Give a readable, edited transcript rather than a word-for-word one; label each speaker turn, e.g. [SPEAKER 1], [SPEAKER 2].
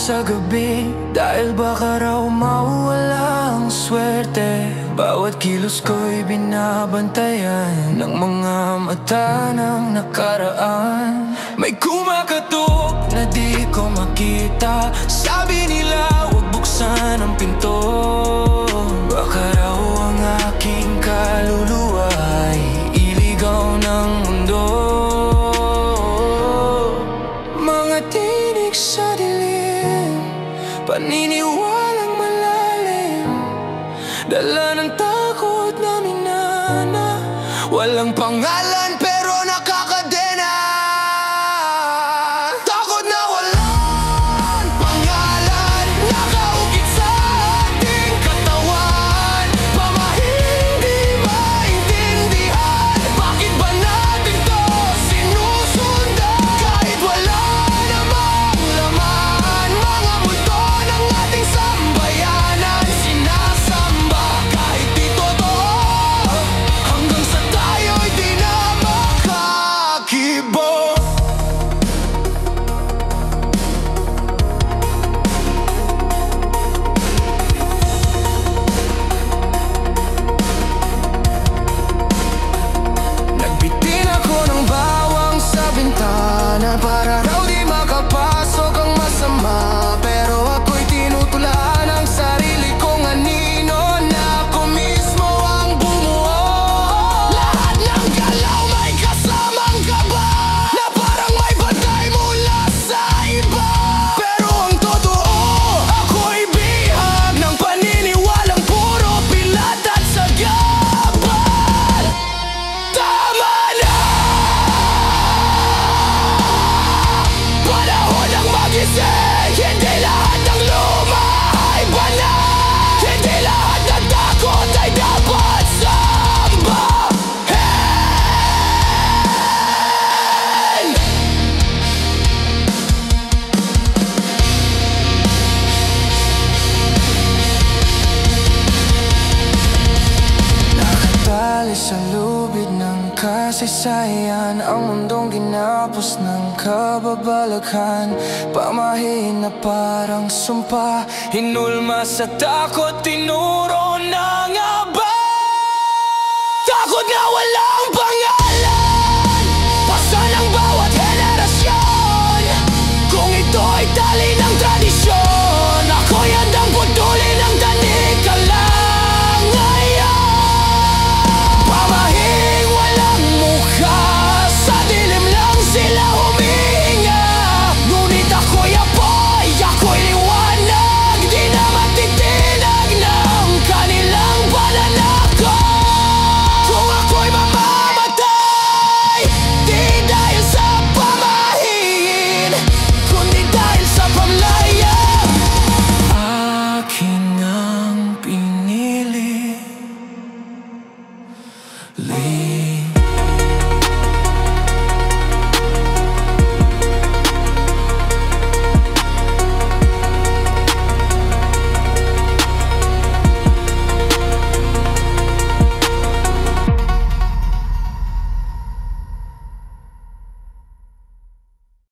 [SPEAKER 1] sa gabi, dahil baka raw mawala ang swerte. Bawat kilos ko'y binabantayan ng mga mata ng nakaraan. May kumakatok na di ko makita, sabi nila huwag buksan ang pinto. Baka raw ang aking kaluluwa ay iligaw ng mundo. Mga tinig sa dilim, paniniwalang malalim, dala ng takot na minana, walang pangalan pero nakakadena. Takot na walang pangalan, nakaukit sa ating katawan. Pamahing di maintindihan, bakit ba natin to sinusundan? Kahit wala namang laman, mga multo ng ating sambayanan sinasamba. Kahit di totoo, hanggang sa tayo'y di na makakibo. Nagbitin ako ng bawang sa bintana para raw di makapasok ang masama. Pero ako'y tinutulaan ang sarili kong anino na ako mismo ang bumuo. Lahat ng galaw may kasamang kaba, na parang may bantay mula sa iba. Pero ang totoo, ako'y bihag ng paniniwalang puro pilat at sagabal. Tama na! Panahon ng magising, hindi lahat ng luma ay banal. Hindi lahat ng takot ay dapat sambahin. Nakatali sa lubid ng kasaysayan, ang mundong ginapos ng kababalaghan. Pamahiin na parang sumpa, hinulma sa takot, tinuro ng aba. Takot na wala